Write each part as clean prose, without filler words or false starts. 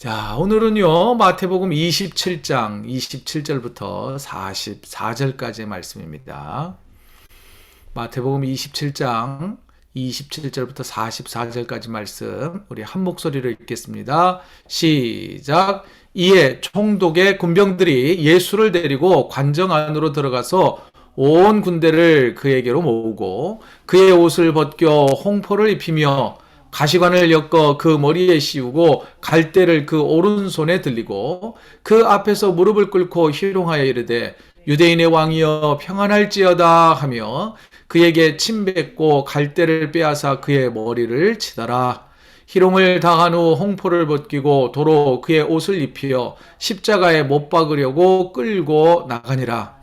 자, 오늘은요, 마태복음 27장 27절부터 44절까지의 말씀입니다. 마태복음 27장 27절부터 44절까지 말씀, 우리 한 목소리로 읽겠습니다. 시작! 이에 총독의 군병들이 예수를 데리고 관정 안으로 들어가서 온 군대를 그에게로 모으고 그의 옷을 벗겨 홍포를 입히며 가시관을 엮어 그 머리에 씌우고 갈대를 그 오른손에 들리고 그 앞에서 무릎을 꿇고 희롱하여 이르되 유대인의 왕이여 평안할지어다 하며 그에게 침 뱉고 갈대를 빼앗아 그의 머리를 치더라. 희롱을 당한 후 홍포를 벗기고 도로 그의 옷을 입히어 십자가에 못 박으려고 끌고 나가니라.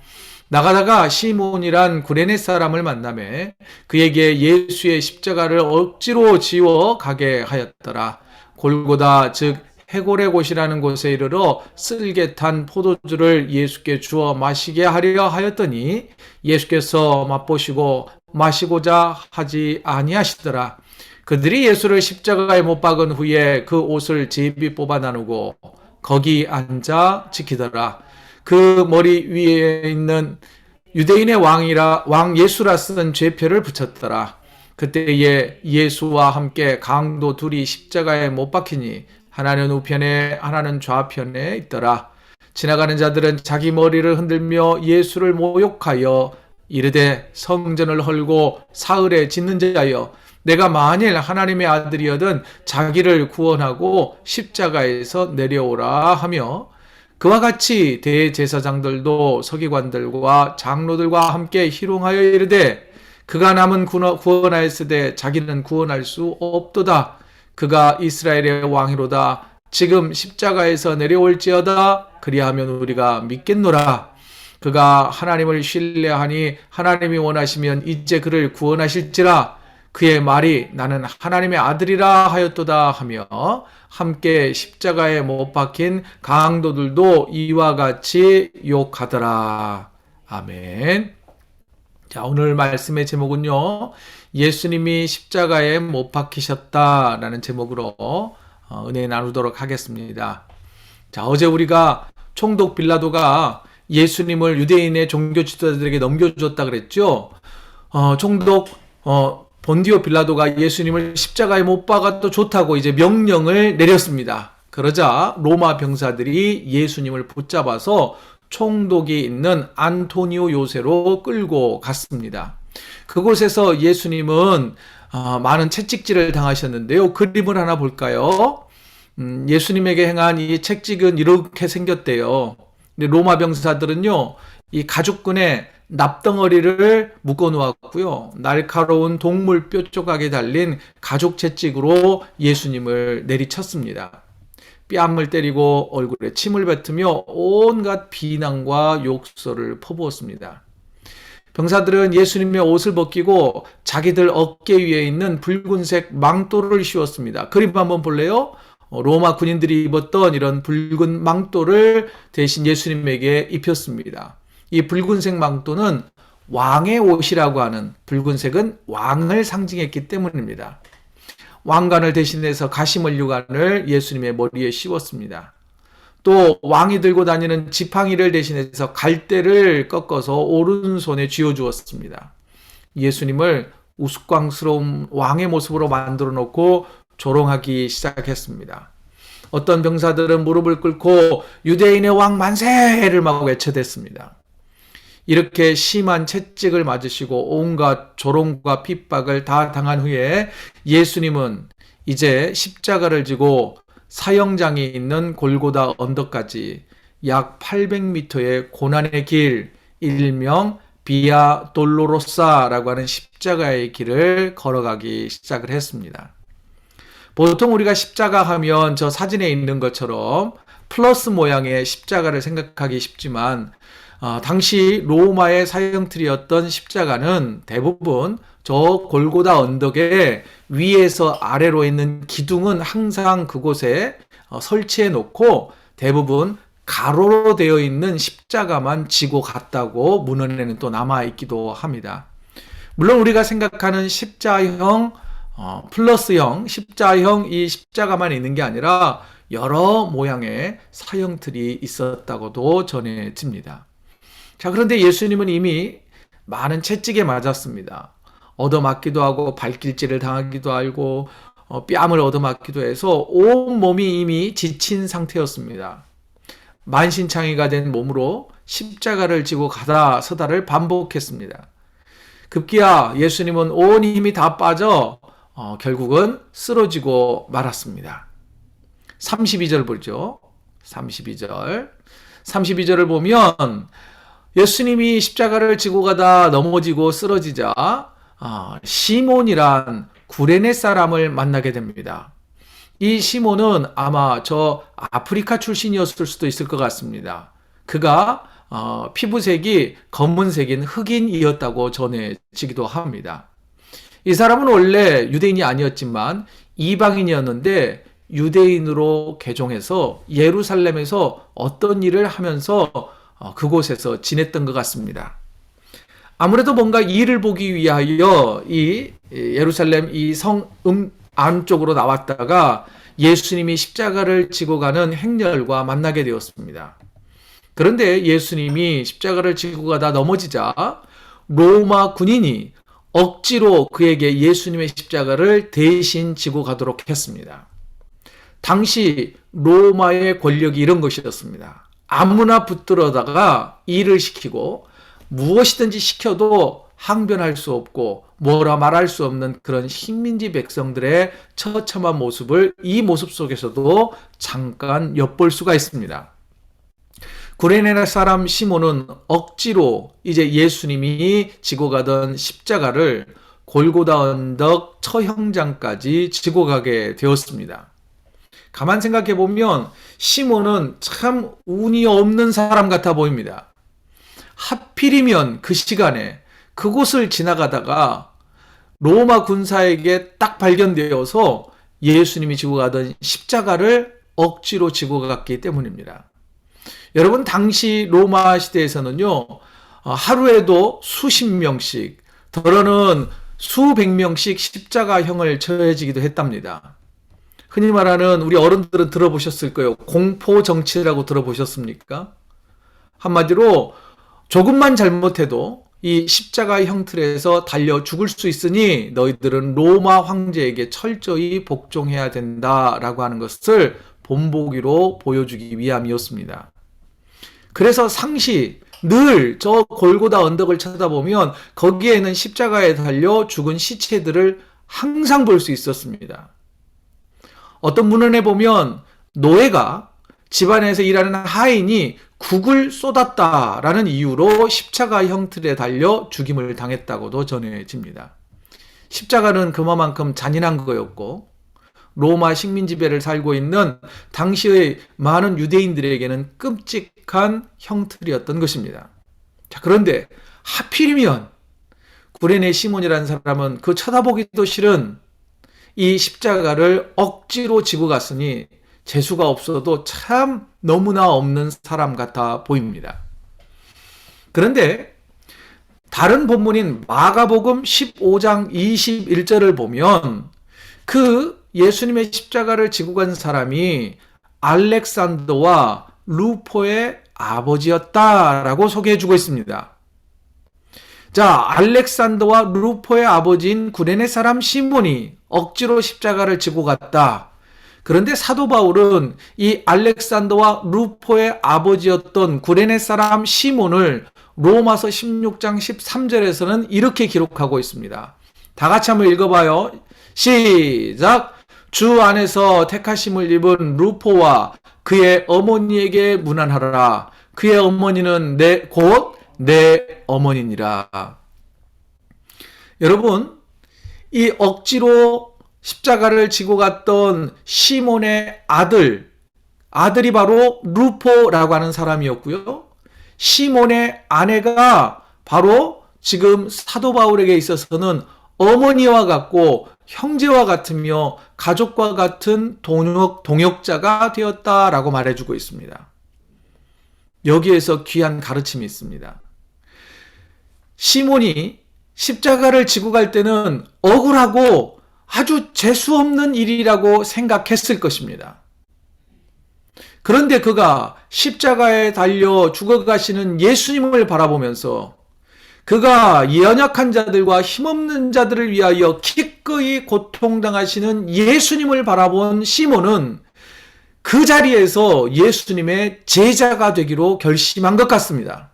나가다가 시몬이란 구레네 사람을 만나매 그에게 예수의 십자가를 억지로 지워 가게 하였더라. 골고다 즉 해골의 곳이라는 곳에 이르러 쓸개 탄 포도주를 예수께 주어 마시게 하려 하였더니 예수께서 맛보시고 마시고자 하지 아니하시더라. 그들이 예수를 십자가에 못 박은 후에 그 옷을 제비 뽑아 나누고 거기 앉아 지키더라. 그 머리 위에 있는 유대인의 왕 예수라 쓴 죄표를 붙였더라. 그때에 예수와 함께 강도 둘이 십자가에 못 박히니 하나는 우편에 하나는 좌편에 있더라. 지나가는 자들은 자기 머리를 흔들며 예수를 모욕하여 이르되 성전을 헐고 사흘에 짓는 자여 내가 만일 하나님의 아들이어든 자기를 구원하고 십자가에서 내려오라 하며 그와 같이 대제사장들도 서기관들과 장로들과 함께 희롱하여 이르되 그가 남은 구원하였으되 자기는 구원할 수 없도다. 그가 이스라엘의 왕이로다. 지금 십자가에서 내려올지어다. 그리하면 우리가 믿겠노라. 그가 하나님을 신뢰하니 하나님이 원하시면 이제 그를 구원하실지라. 그의 말이 나는 하나님의 아들이라 하였도다 하며 함께 십자가에 못 박힌 강도들도 이와 같이 욕하더라. 아멘. 자, 오늘 말씀의 제목은요, 예수님이 십자가에 못 박히셨다라는 제목으로 은혜 나누도록 하겠습니다. 자, 어제 우리가 총독 빌라도가 예수님을 유대인의 종교 지도자들에게 넘겨주었다 그랬죠. 총독 본디오 빌라도가 예수님을 십자가에 못 박아도 좋다고 이제 명령을 내렸습니다. 그러자 로마 병사들이 예수님을 붙잡아서 총독이 있는 안토니오 요새로 끌고 갔습니다. 그곳에서 예수님은 많은 채찍질을 당하셨는데요. 그림을 하나 볼까요? 예수님에게 행한 이 채찍은 이렇게 생겼대요. 근데 로마 병사들은요, 이 가죽끈에 납덩어리를 묶어 놓았고요. 날카로운 동물 뼈 조각에 달린 가죽 채찍으로 예수님을 내리쳤습니다. 뺨을 때리고 얼굴에 침을 뱉으며 온갖 비난과 욕설을 퍼부었습니다. 병사들은 예수님의 옷을 벗기고 자기들 어깨 위에 있는 붉은색 망토를 씌웠습니다. 그림 한번 볼래요? 로마 군인들이 입었던 이런 붉은 망토를 대신 예수님에게 입혔습니다. 이 붉은색 망토는 왕의 옷이라고 하는, 붉은색은 왕을 상징했기 때문입니다. 왕관을 대신해서 가시면류관을 예수님의 머리에 씌웠습니다. 또 왕이 들고 다니는 지팡이를 대신해서 갈대를 꺾어서 오른손에 쥐어주었습니다. 예수님을 우스꽝스러운 왕의 모습으로 만들어 놓고 조롱하기 시작했습니다. 어떤 병사들은 무릎을 꿇고 유대인의 왕 만세를 막 외쳐댔습니다. 이렇게 심한 채찍을 맞으시고 온갖 조롱과 핍박을 다 당한 후에 예수님은 이제 십자가를 지고 사형장이 있는 골고다 언덕까지 약 800m의 고난의 길, 일명 비아 돌로로사라고 하는 십자가의 길을 걸어가기 시작을 했습니다. 보통 우리가 십자가 하면 저 사진에 있는 것처럼 플러스 모양의 십자가를 생각하기 쉽지만 당시 로마의 사형틀이었던 십자가는 대부분 저 골고다 언덕에 위에서 아래로 있는 기둥은 항상 그곳에 설치해 놓고 대부분 가로로 되어 있는 십자가만 지고 갔다고 문헌에는 또 남아 있기도 합니다. 물론 우리가 생각하는 십자형 플러스형, 십자형 이 십자가만 있는 게 아니라 여러 모양의 사형틀이 있었다고도 전해집니다. 자, 그런데 예수님은 이미 많은 채찍에 맞았습니다. 얻어맞기도 하고 발길질을 당하기도 하고 뺨을 얻어맞기도 해서 온몸이 이미 지친 상태였습니다. 만신창이가 된 몸으로 십자가를 지고 가다 서다를 반복했습니다. 급기야 예수님은 온 힘이 다 빠져 결국은 쓰러지고 말았습니다. 32절 보죠. 32절을 보면 예수님이 십자가를 지고 가다 넘어지고 쓰러지자 시몬이란 구레네 사람을 만나게 됩니다. 이 시몬은 아마 저 아프리카 출신이었을 수도 있을 것 같습니다. 그가 피부색이 검은색인 흑인이었다고 전해지기도 합니다. 이 사람은 원래 유대인이 아니었지만 이방인이었는데 유대인으로 개종해서 예루살렘에서 어떤 일을 하면서 그곳에서 지냈던 것 같습니다. 아무래도 뭔가 일을 보기 위하여 이 예루살렘 이 성 안쪽으로 나왔다가 예수님이 십자가를 지고 가는 행렬과 만나게 되었습니다. 그런데 예수님이 십자가를 지고 가다 넘어지자 로마 군인이 억지로 그에게 예수님의 십자가를 대신 지고 가도록 했습니다. 당시 로마의 권력이 이런 것이었습니다. 아무나 붙들어다가 일을 시키고 무엇이든지 시켜도 항변할 수 없고 뭐라 말할 수 없는 그런 식민지 백성들의 처참한 모습을 이 모습 속에서도 잠깐 엿볼 수가 있습니다. 구레네 사람 시몬은 억지로 이제 예수님이 지고 가던 십자가를 골고다 언덕 처형장까지 지고 가게 되었습니다. 가만 생각해 보면 시몬은 참 운이 없는 사람 같아 보입니다. 하필이면 그 시간에 그곳을 지나가다가 로마 군사에게 딱 발견되어서 예수님이 지고 가던 십자가를 억지로 지고 갔기 때문입니다. 여러분, 당시 로마 시대에서는요, 하루에도 수십 명씩, 더러는 수백 명씩 십자가형을 처해지기도 했답니다. 흔히 말하는 우리 어른들은 들어보셨을 거예요. 공포정치라고 들어보셨습니까? 한마디로 조금만 잘못해도 이 십자가 형틀에서 달려 죽을 수 있으니 너희들은 로마 황제에게 철저히 복종해야 된다라고 하는 것을 본보기로 보여주기 위함이었습니다. 그래서 상시 늘 저 골고다 언덕을 쳐다보면 거기에는 십자가에 달려 죽은 시체들을 항상 볼 수 있었습니다. 어떤 문헌에 보면 노예가 집안에서 일하는 하인이 국을 쏟았다라는 이유로 십자가 형틀에 달려 죽임을 당했다고도 전해집니다. 십자가는 그만큼 잔인한 거였고 로마 식민지배를 살고 있는 당시의 많은 유대인들에게는 끔찍한 형틀이었던 것입니다. 자, 그런데 하필이면 구레네 시몬이라는 사람은 그 쳐다보기도 싫은 이 십자가를 억지로 지고 갔으니 재수가 없어도 참 너무나 없는 사람 같아 보입니다. 그런데 다른 본문인 마가복음 15장 21절을 보면 그 예수님의 십자가를 지고 간 사람이 알렉산더와 루포의 아버지였다라고 소개해주고 있습니다. 자, 알렉산더와 루포의 아버지인 구레네 사람 시몬이 억지로 십자가를 지고 갔다. 그런데 사도 바울은 이 알렉산더와 루포의 아버지였던 구레네 사람 시몬을 로마서 16장 13절에서는 이렇게 기록하고 있습니다. 다 같이 한번 읽어봐요. 시작! 주 안에서 택하심을 입은 루포와 그의 어머니에게 문안하라. 그의 어머니는 곧 내 어머니니라. 여러분, 이 억지로 십자가를 지고 갔던 시몬의 아들이 바로 루포라고 하는 사람이었고요. 시몬의 아내가 바로 지금 사도 바울에게 있어서는 어머니와 같고 형제와 같으며 가족과 같은 동역자가 되었다라고 말해주고 있습니다. 여기에서 귀한 가르침이 있습니다. 시몬이 십자가를 지고 갈 때는 억울하고 아주 재수없는 일이라고 생각했을 것입니다. 그런데 그가 십자가에 달려 죽어가시는 예수님을 바라보면서 그가 연약한 자들과 힘없는 자들을 위하여 기꺼이 고통당하시는 예수님을 바라본 시몬은 그 자리에서 예수님의 제자가 되기로 결심한 것 같습니다.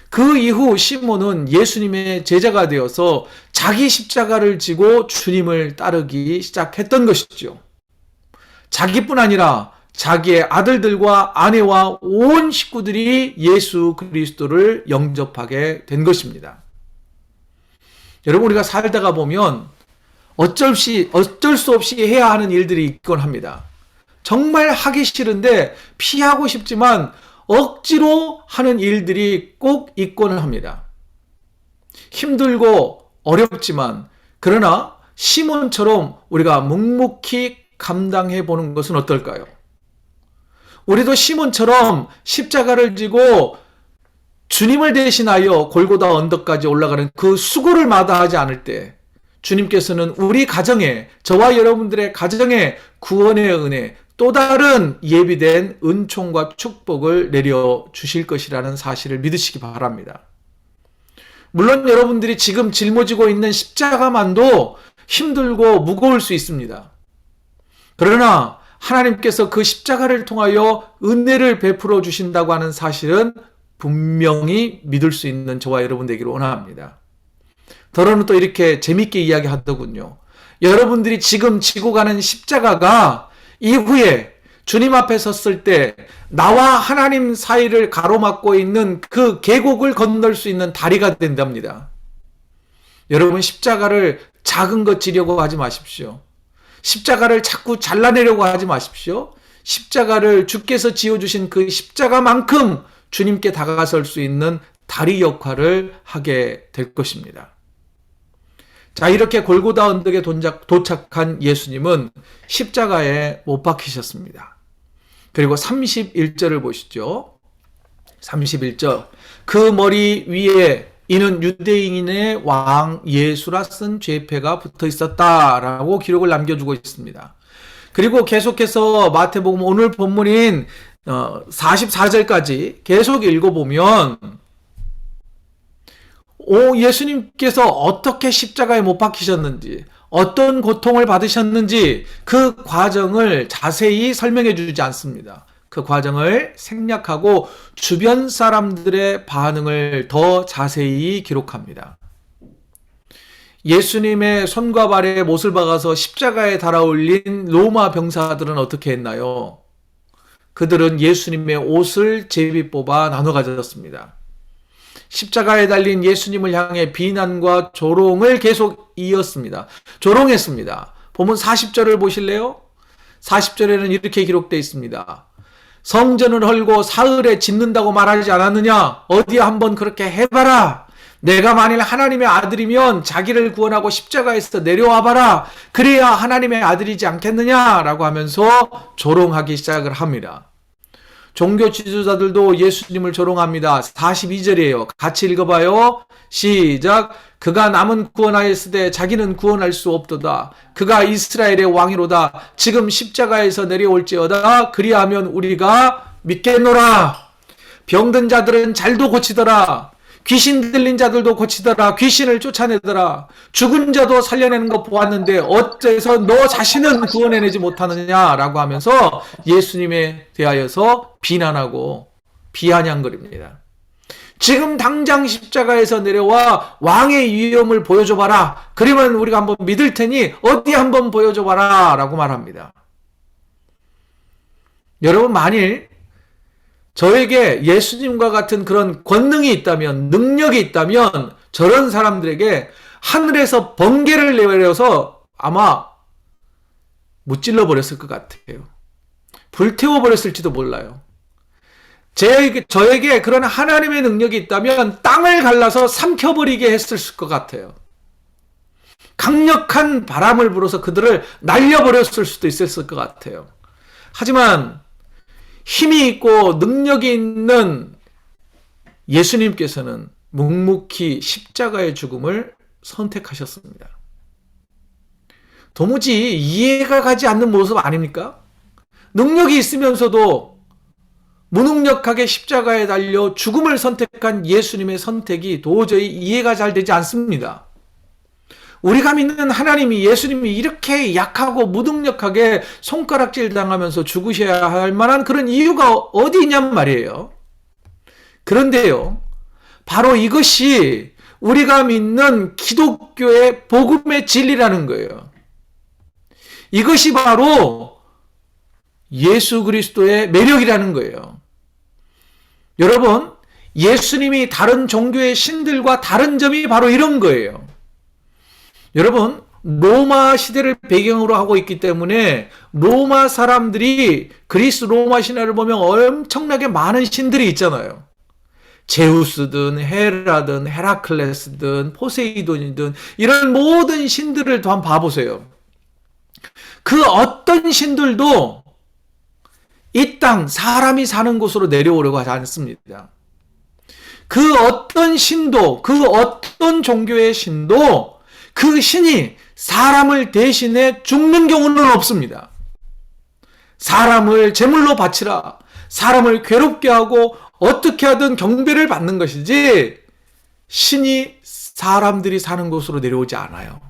그 이후 시몬은 예수님의 제자가 되어서 자기 십자가를 지고 주님을 따르기 시작했던 것이죠. 자기뿐 아니라 자기의 아들들과 아내와 온 식구들이 예수 그리스도를 영접하게 된 것입니다. 여러분, 우리가 살다가 보면 어쩔 수 없이 해야 하는 일들이 있곤 합니다. 정말 하기 싫은데 피하고 싶지만 억지로 하는 일들이 꼭 있곤 합니다. 힘들고 어렵지만 그러나 시몬처럼 우리가 묵묵히 감당해 보는 것은 어떨까요? 우리도 시몬처럼 십자가를 지고 주님을 대신하여 골고다 언덕까지 올라가는 그 수고를 마다하지 않을 때 주님께서는 우리 가정에, 저와 여러분들의 가정에 구원의 은혜, 또 다른 예비된 은총과 축복을 내려주실 것이라는 사실을 믿으시기 바랍니다. 물론 여러분들이 지금 짊어지고 있는 십자가만도 힘들고 무거울 수 있습니다. 그러나 하나님께서 그 십자가를 통하여 은혜를 베풀어 주신다고 하는 사실은 분명히 믿을 수 있는 저와 여러분 되기를 원합니다. 더러는 또 이렇게 재밌게 이야기하더군요. 여러분들이 지금 지고 가는 십자가가 이후에 주님 앞에 섰을 때 나와 하나님 사이를 가로막고 있는 그 계곡을 건널 수 있는 다리가 된답니다. 여러분, 십자가를 작은 것 지려고 하지 마십시오. 십자가를 자꾸 잘라내려고 하지 마십시오. 십자가를 주께서 지어주신 그 십자가만큼 주님께 다가설 수 있는 다리 역할을 하게 될 것입니다. 자, 이렇게 골고다 언덕에 도착한 예수님은 십자가에 못 박히셨습니다. 그리고 31절을 보시죠. 31절. 그 머리 위에 이는 유대인의 왕 예수라 쓴 죄패가 붙어 있었다라고 기록을 남겨주고 있습니다. 그리고 계속해서 마태복음 오늘 본문인 44절까지 계속 읽어보면 예수님께서 어떻게 십자가에 못 박히셨는지, 어떤 고통을 받으셨는지 그 과정을 자세히 설명해 주지 않습니다. 그 과정을 생략하고 주변 사람들의 반응을 더 자세히 기록합니다. 예수님의 손과 발에 못을 박아서 십자가에 달아올린 로마 병사들은 어떻게 했나요? 그들은 예수님의 옷을 제비 뽑아 나눠 가졌습니다. 십자가에 달린 예수님을 향해 비난과 조롱을 계속 이었습니다. 조롱했습니다. 본문 40절을 보실래요? 40절에는 이렇게 기록되어 있습니다. 성전을 헐고 사흘에 짓는다고 말하지 않았느냐? 어디 한번 그렇게 해봐라. 내가 만일 하나님의 아들이면 자기를 구원하고 십자가에서 내려와 봐라. 그래야 하나님의 아들이지 않겠느냐라고 하면서 조롱하기 시작을 합니다. 종교 지도자들도 예수님을 조롱합니다. 42절이에요. 같이 읽어봐요. 시작. 그가 남은 구원하였으되 자기는 구원할 수 없도다. 그가 이스라엘의 왕이로다. 지금 십자가에서 내려올지어다. 그리하면 우리가 믿겠노라. 병든 자들은 잘도 고치더라. 귀신 들린 자들도 고치더라. 귀신을 쫓아내더라. 죽은 자도 살려내는 거 보았는데 어째서 너 자신은 구원해내지 못하느냐라고 하면서 예수님에 대하여서 비난하고 비아냥거립니다. 지금 당장 십자가에서 내려와 왕의 위엄을 보여줘봐라. 그러면 우리가 한번 믿을 테니 어디 한번 보여줘봐라 라고 말합니다. 여러분, 만일 저에게 예수님과 같은 그런 권능이 있다면, 능력이 있다면 저런 사람들에게 하늘에서 번개를 내려서 아마 무찔러 버렸을 것 같아요. 불태워 버렸을지도 몰라요. 저에게 그런 하나님의 능력이 있다면 땅을 갈라서 삼켜버리게 했을 것 같아요. 강력한 바람을 불어서 그들을 날려버렸을 수도 있었을 것 같아요. 하지만 힘이 있고 능력이 있는 예수님께서는 묵묵히 십자가의 죽음을 선택하셨습니다. 도무지 이해가 가지 않는 모습 아닙니까? 능력이 있으면서도 무능력하게 십자가에 달려 죽음을 선택한 예수님의 선택이 도저히 이해가 잘 되지 않습니다. 우리가 믿는 하나님이, 예수님이 이렇게 약하고 무능력하게 손가락질 당하면서 죽으셔야 할 만한 그런 이유가 어디 있냔 말이에요. 그런데요, 바로 이것이 우리가 믿는 기독교의 복음의 진리라는 거예요. 이것이 바로 예수 그리스도의 매력이라는 거예요. 여러분, 예수님이 다른 종교의 신들과 다른 점이 바로 이런 거예요. 여러분, 로마 시대를 배경으로 하고 있기 때문에 로마 사람들이 그리스 로마 신화를 보면 엄청나게 많은 신들이 있잖아요. 제우스든 헤라든 헤라클레스든 포세이돈이든 이런 모든 신들을 한번 봐보세요. 그 어떤 신들도 이 땅 사람이 사는 곳으로 내려오려고 하지 않습니다. 그 어떤 신도, 그 어떤 종교의 신도 그 신이 사람을 대신해 죽는 경우는 없습니다. 사람을 제물로 바치라, 사람을 괴롭게 하고 어떻게 하든 경배를 받는 것이지 신이 사람들이 사는 곳으로 내려오지 않아요.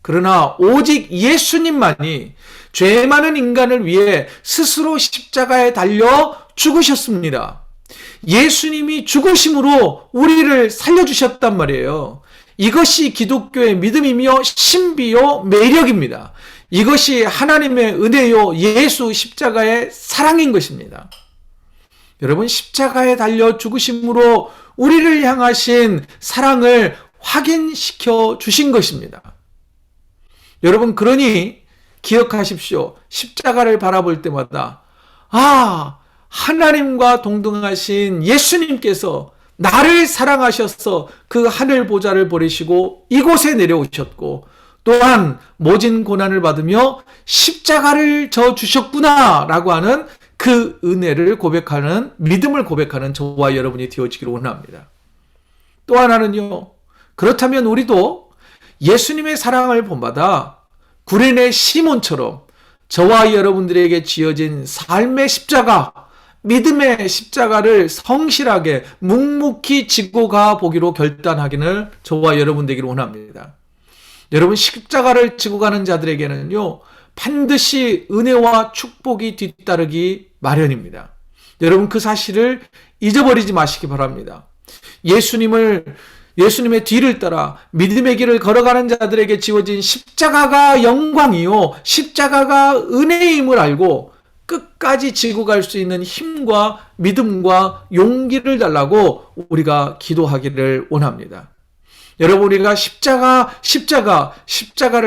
그러나 오직 예수님만이 죄 많은 인간을 위해 스스로 십자가에 달려 죽으셨습니다. 예수님이 죽으심으로 우리를 살려주셨단 말이에요. 이것이 기독교의 믿음이며 신비요 매력입니다. 이것이 하나님의 은혜요 예수 십자가의 사랑인 것입니다. 여러분, 십자가에 달려 죽으심으로 우리를 향하신 사랑을 확인시켜 주신 것입니다. 여러분, 그러니 기억하십시오. 십자가를 바라볼 때마다 하나님과 동등하신 예수님께서 나를 사랑하셔서 그 하늘 보좌를 버리시고 이곳에 내려오셨고 또한 모진 고난을 받으며 십자가를 져 주셨구나 라고 하는 그 은혜를 고백하는, 믿음을 고백하는 저와 여러분이 되어지기를 원합니다. 또 하나는요, 그렇다면 우리도 예수님의 사랑을 본받아 구레네 시몬처럼 저와 여러분들에게 지어진 삶의 십자가, 믿음의 십자가를 성실하게 묵묵히 지고 가 보기로 결단하기를 저와 여러분 되기를 원합니다. 여러분, 십자가를 지고 가는 자들에게는요, 반드시 은혜와 축복이 뒤따르기 마련입니다. 여러분, 그 사실을 잊어버리지 마시기 바랍니다. 예수님의 뒤를 따라 믿음의 길을 걸어가는 자들에게 지어진 십자가가 영광이요, 십자가가 은혜임을 알고 끝까지 지고 갈 수 있는 힘과 믿음과 용기를 달라고 우리가 기도하기를 원합니다. 여러분, 우리가 십자가를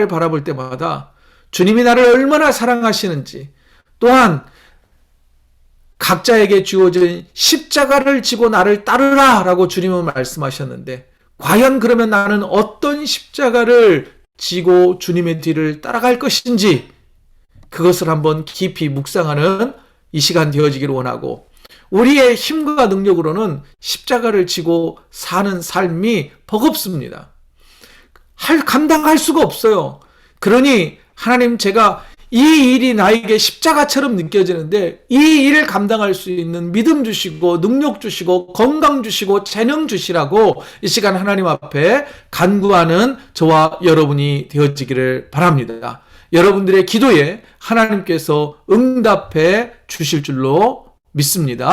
바라볼 때마다 주님이 나를 얼마나 사랑하시는지, 또한 각자에게 주어진 십자가를 지고 나를 따르라 라고 주님은 말씀하셨는데, 과연 그러면 나는 어떤 십자가를 지고 주님의 뒤를 따라갈 것인지 그것을 한번 깊이 묵상하는 이 시간 되어지기를 원하고, 우리의 힘과 능력으로는 십자가를 지고 사는 삶이 버겁습니다. 감당할 수가 없어요. 그러니 하나님, 제가 이 일이 나에게 십자가처럼 느껴지는데 이 일을 감당할 수 있는 믿음 주시고 능력 주시고 건강 주시고 재능 주시라고 이 시간 하나님 앞에 간구하는 저와 여러분이 되어지기를 바랍니다. 여러분들의 기도에 하나님께서 응답해 주실 줄로 믿습니다.